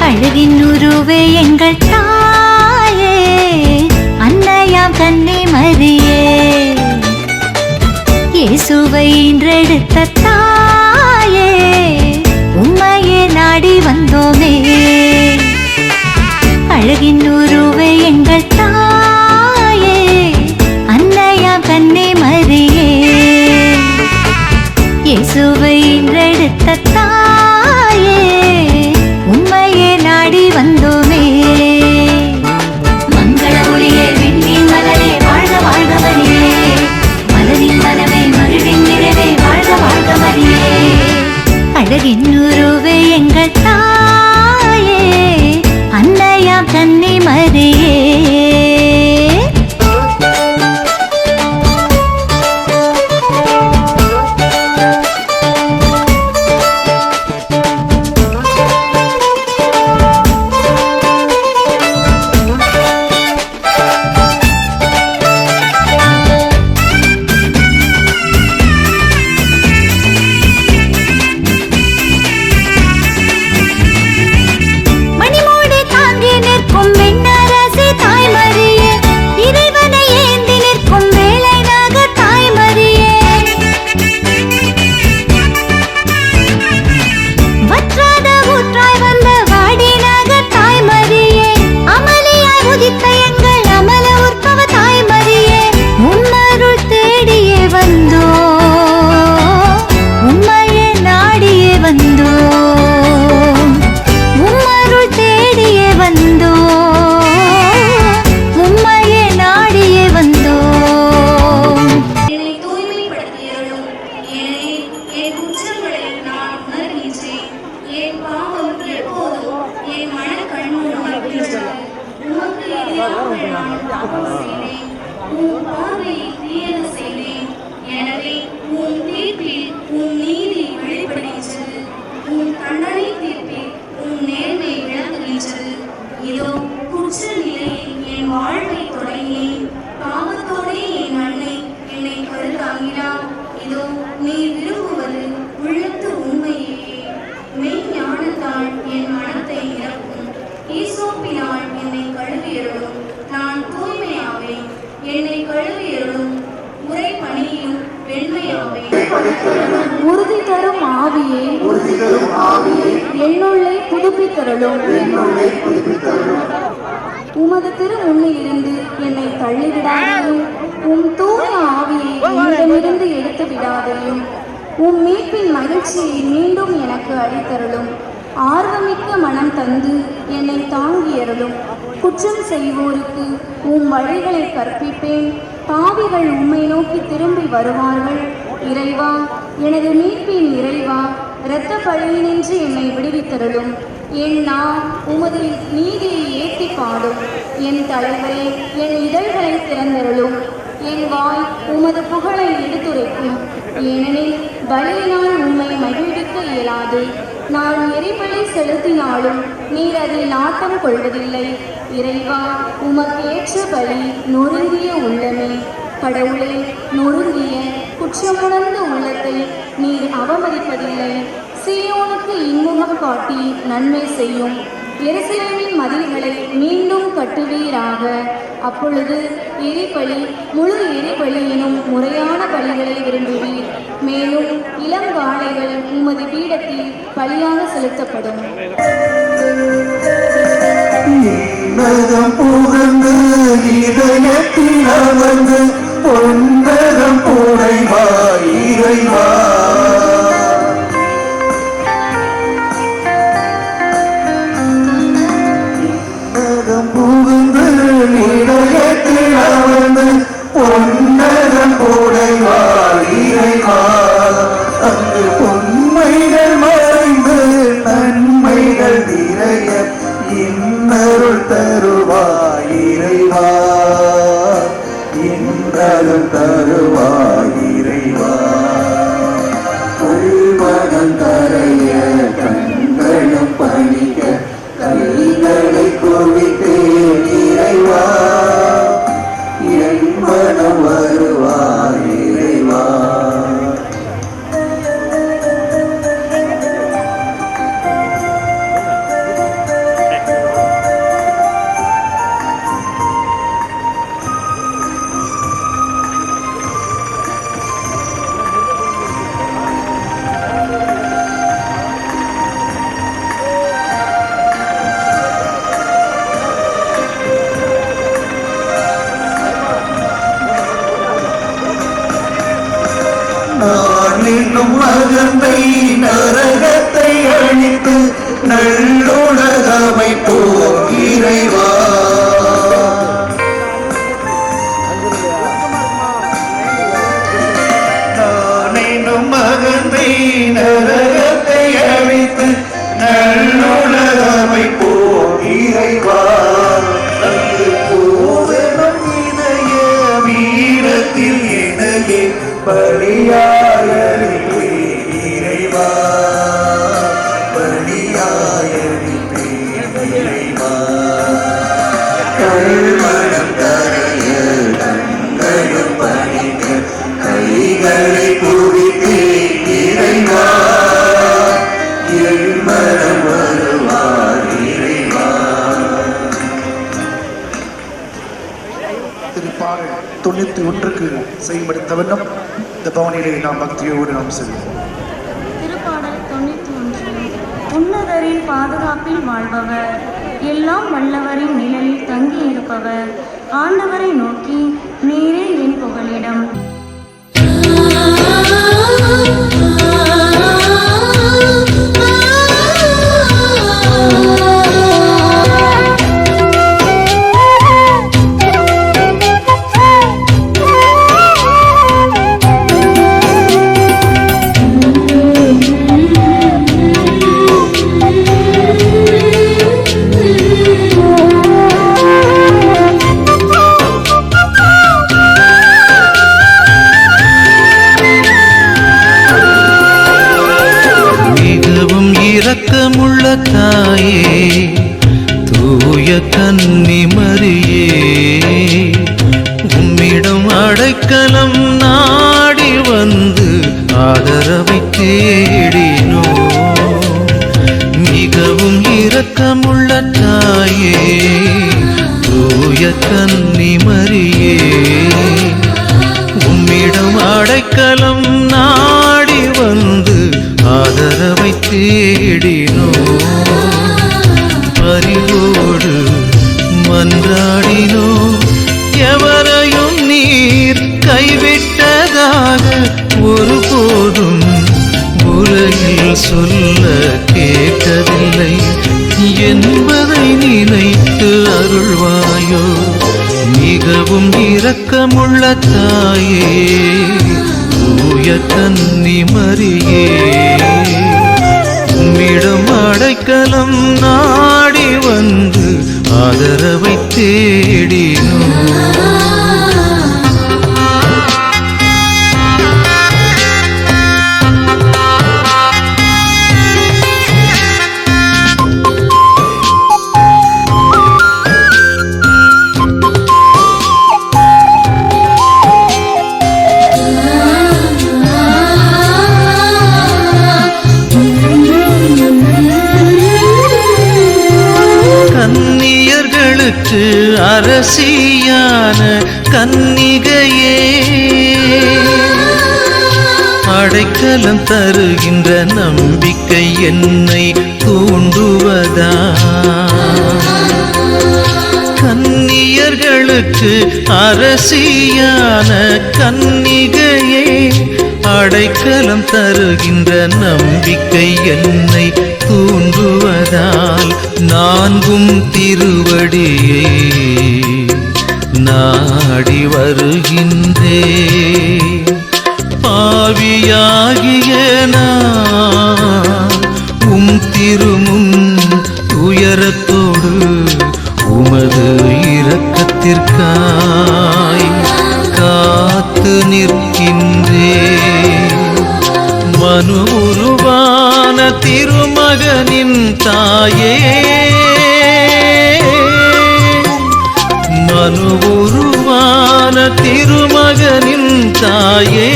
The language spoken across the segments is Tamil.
அழகின் உருவே எங்கள் தாயே, அன்னையாம் கன்னி மரியே, இயேசுவை ஈன்றெடுத்த தாயே, உம்மையே நாடி வந்தோமே. அழகின் உருவே எங்கள் தாயே, அன்னையாம் கன்னி மரியே, இயேசுவை ஈன்றெடுத்த தாயே, உம்மையே நாடி வந்தோமே. மங்கள ஒளியே விண்ணின் மலரே வாழ்க வாழ்க மரியே, மலரின் மனமே மகிழின் நிறைவே வாழ்க வாழ்க மரியே. அழகின் உருவே எங்கள் தாயே, அன்னையாம் கன்னி மரியே. உறுதி தரும் ஆவியே, என்னுள்ளே புதுப்பித்தருளும். உமது திருமுன்னில் இருந்து என்னை தள்ளிவிடாதையும், உம் தூய ஆவியை என்னிடமிருந்து எடுத்து விடாதையும். உம் மீட்பின் மகிழ்ச்சியை மீண்டும் எனக்கு அளித்தருளும். ஆர்வமிக்க மனம் தந்து என்னை தாங்கியருளும். குற்றம் செய்வோருக்கு உம் வழிகளை கற்பிப்பேன். பாவிகள் உம்மை நோக்கி திரும்பி வருவார்கள். இறைவா, எனது மீட்பின் இறைவா, இரத்த பழியினின்று என்னை விடுவித்தருளும். என் நான் உமது நீதியை ஏற்றி பாடும். என் தலைவரே, என் இதழ்களை திறந்தருளும். என் வாய் உமது புகழை எடுத்துரைக்கும். ஏனெனில் பலியினால் உம்மை மகிழ்விக்க இயலாது. நான் எரிபலி செலுத்தினாலும் நீர் அதில் நாட்டம் கொள்வதில்லை. இறைவா, உமக்கேற்ற பலி நொறுங்கிய உள்ளமே. கடவுளே, நொறுங்கிய குற்றமுணர்ந்த உள்ளத்தை நீர் அவமதிப்பதில்லை. சீயோனுக்கு இன்முகம் காட்டி நன்மை செய்யும். எருசலேமின் மதில்களை மீண்டும் கட்டுவீராக. அப்பொழுது எரிபலி, முழு எரிபலி எனும் முறையான பலிகளை விரும்புவீர். மேலும் இளங்காளைகள் உமது பீடத்தில் பலியாக செலுத்தப்படும். பொன்னகம் புனைவா இறைவா, இன்னகம் புகுந்து இதயத்தில் அமர்ந்து பொன்னகம் புனைவா இறைவா. அங்கு பொன்மைகள் மறைந்து நன்மைகள் நிறைய இன்னருள் தருவாய் இறைவா, இன்னருள் தருவாய் இறைவா. உள்மனம் கரைய கண்களும் பணிக்க கைகளை குவித்தேன் இறைவா, என் மனம் வருவாய் இறைவா. அகந்தை நரகத்தை அழித்து நல்லுலகமை போர் இறைவா நானெனும் அகந்தை நரகத்தை அழித்து நல்லுலகமை போர் இறைவா வீரத்தில் இணையே பலியாயறிவே இறைவா பலியாயறிவே இறைவா கல்மணம் கரைய கண்களும் பணிக்க கைகளை குவித்தே இறைவா எல்மனம் வருவார் இறைவா. திருப்பாடல் 91க்கு செய்யப்படுத்த வண்ணம் இந்த பவனிலே நாம் பக்தியோடு நாம் செல்வோம். திருப்பாடல் 91. உன்னதரின் பாதுகாப்பில் வாழ்பவர், எல்லாம் வல்லவரின் நிழலில் தங்கி இருப்பவர், ஆண்டவரை நோக்கி நீரே என் புகலிடம். இரக்கமுள்ள தாயே தூய கன்னி மரியே உம்மிடம் அடைக்கலம் நாடி வந்து ஆதரவை தேடினோ மிகவும் இரக்கமுள்ள தாயே தூய கன்னி மரியே உம்மிடம் அடைக்கலம் நாடி வந்து ஆதரவை தேடினோ பரிவோடு மன்றாடினோ எவரையும் நீர் கைவிட்டதாக ஒருபோதும் உலகில் சொல்ல கேட்டதில்லை என்பதை நினைத்து அருள்வாயோ மிகவும் இரக்கமுள்ள தாயே தூய கன்னி மரியே உம்மிடம் அடைக்கலம் நாடி வந்து ஆதரவை தேடினோ அரசியான கன்னிகையே அடைக்கலம் தருகின்ற நம்பிக்கை என்னை தூண்டுவதா கன்னியர்களுக்கு அரசியான கன்னிகையே அடைக்கலம் தருகின்ற நம்பிக்கை என்னை தூண்டுவதால் நான்கும் திருவடியை நாடி வருகின்றே பாவியாகிய நான் உம் திருமுன் துயரத்தோடு உமது இரக்கத்திற்காய் காத்து நிற்கின்றே மனு உருவான திருமகனின் தாயே மனு உருவான திருமகனின் தாயே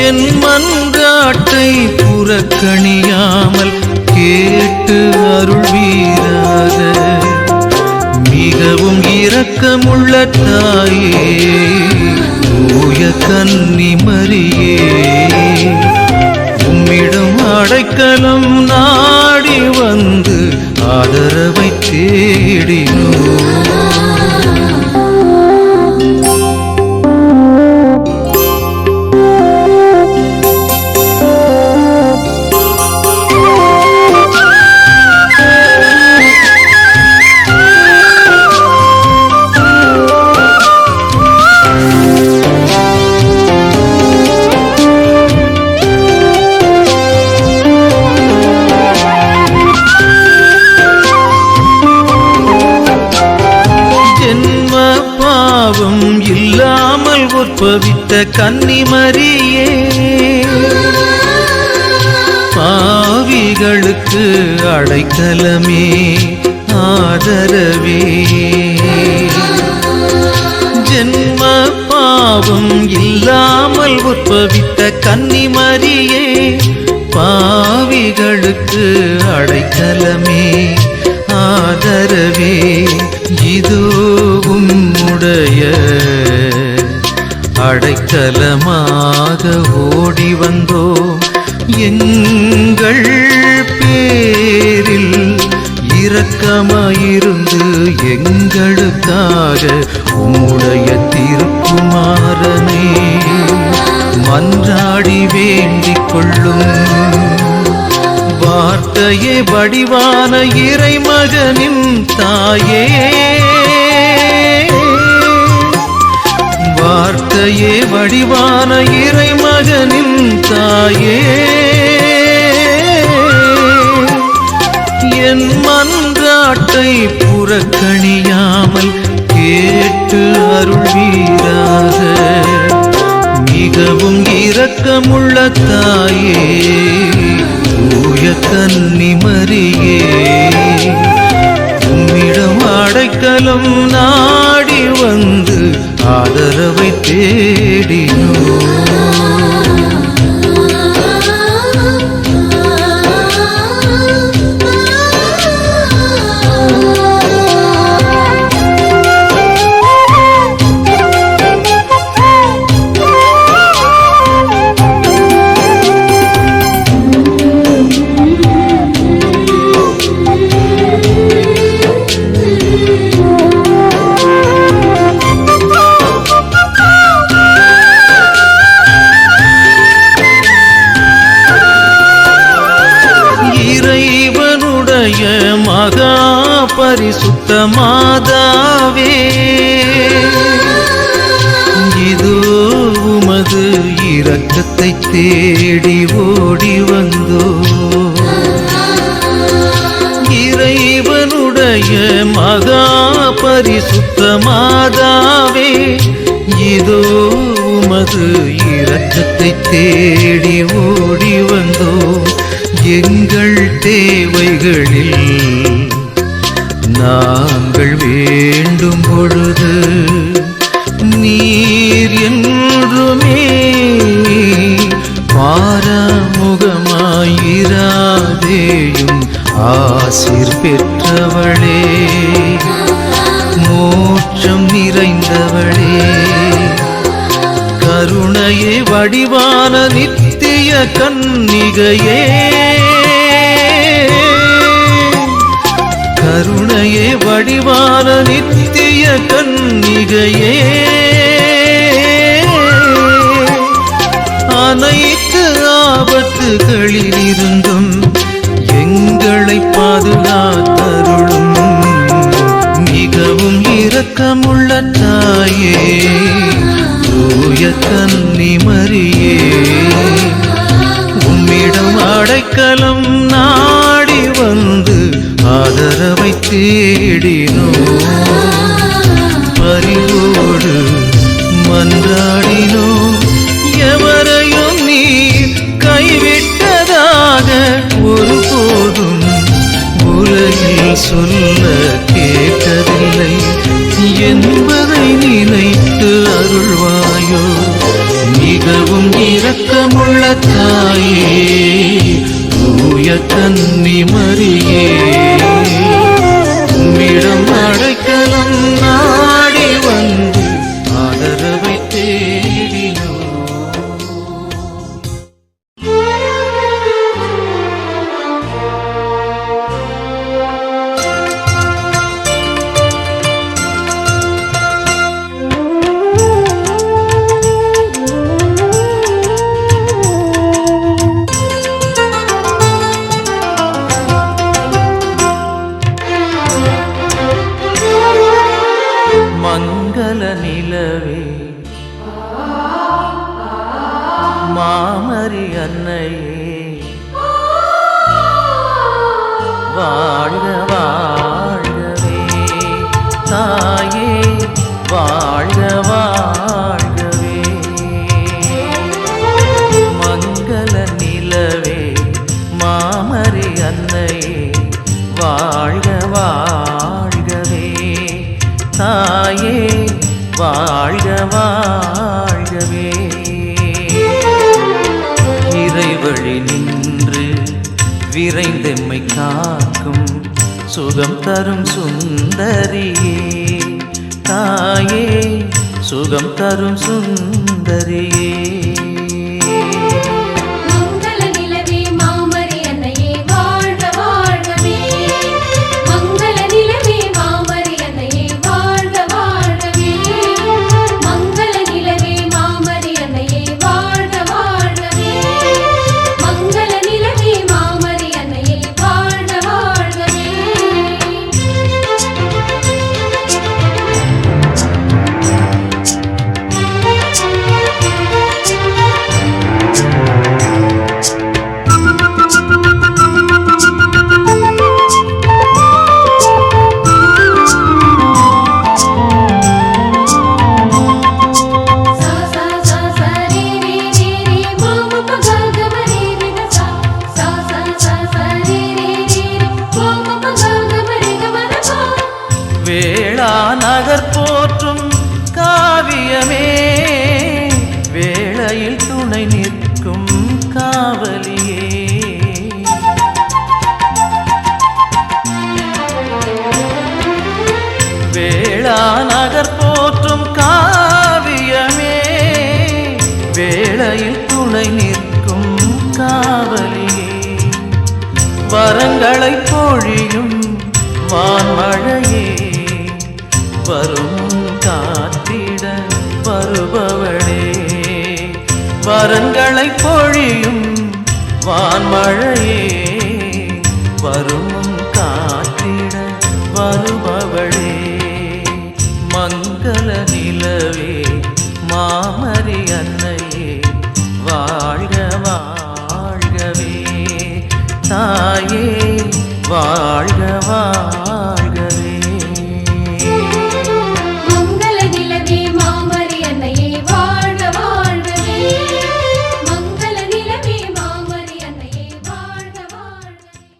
என் மன்றாட்டை புறக்கணியாமல் கேட்டு அருள்வீராக மிகவும் இரக்கமுள்ள தாயே தூய கன்னி மரியே உம்மிடம் அடைக்கலம் நாடி வந்து ஆதரவை தேடினோ உற்பவித்த கன்னிமரியே, பாவிகளுக்கு அடைக்கலமே ஆதரவே. ஜென்ம பாவம் இல்லாமல் உற்பவித்த கன்னிமரியே, பாவிகளுக்கு அடைக்கலமே ஆதரவே. இதோ உம்முடைய அடைக்கலமாக ஓடி வந்தோ, எங்கள் பேரில் இரக்கமாயிருந்து எங்களுக்காக உம்முடைய திருக்குமாரனே மன்றாடி வேண்டிக் கொள்ளும். வார்த்தையே வடிவான இறைமகனின் தாயே, வார்த்தையே வடிவான இறைமகனின் தாயே, என் மன்றாட்டை புறக்கணியாமல் கேட்டு அருள்வீராக. மிகவும் இரக்கமுள்ள தாயே, தூய கன்னிமரியே, உம்மிடம் அடைக்கலம் நாடி வந்து ஆதரவை தேடினோம். மகா பரிசுத்த மாதாவே, இதோ உமது இரக்கத்தை தேடி ஓடி வந்தோ. இறைவனுடைய மகா பரிசுத்த மாதாவே, இதோ உமது இரக்கத்தை தேடி ஓடி வந்தோ. எங்கள் தேவைகளில் நாங்கள் வேண்டும் பொழுது நீர் என்றுமே பாராமுகமாயிராதேயும் ஆசீர் பெற்றவளே, மோட்சம் நிறைந்தவளே, கருணையே வடிவான நித்திய கன்னிகையே, கருணையே வடிவான நித்திய கன்னிகையே, அனைத்து ஆபத்துகளிலிருந்தும் எங்களை பாதுகாத்தருளும். மிகவும் இரக்கமுள்ள தாயே, தூய கன்னிமரியே, உம்மிடம் அடைக்கலம் நாடி வந்து ஆதரவை தேடினோம். பரிவோடு மன்றாடினோம். எவரையும் நீர் கைவிட்டதாக ஒருபோதும் உலகில் சொல்ல கேட்டதில்லை என்பதை நினைத்து அருள்வாயோ. மிகவும் இரக்கமுள்ள தாயே, தூய கன்னிமரியே, உம்மிடம் அடைக்கலம் நாடி வந்து ஆதரவை தேடினோம். மங்கள நிலவே, மாமரி அன்னையே, வாழ்க வாழ்கவே. தாயே வாழ்க வாழ்கவே. மாமரி அன்னையே வாழ்க வாழ்கவே, தாயே வாழ்க வாழ்கவே. இறைவழி நின்று விரைந்தெம்மை காக்கும் சுகம் தரும் சுந்தரியே, தாயே சுகம் தரும் சுந்தரியே. வேளா நகர் போற்றும் காவியமே, வேளையில் துணை நிற்கும் காவலியே. வேளா நகர் போற்றும் காவியமே, வேளையில் துணை நிற்கும் காவலியே. வரங்களை பொழியும் வான்மழையே, வரும் காத்திட வருபவளே. வரங்களை பொழியும் வான்மழையே, வரும் காத்திட வருபவளே. மங்கள நிலவே மாமரி அன்னையே வாழ்க வாழ்கவே, தாயே வாழ்க வாழ்க.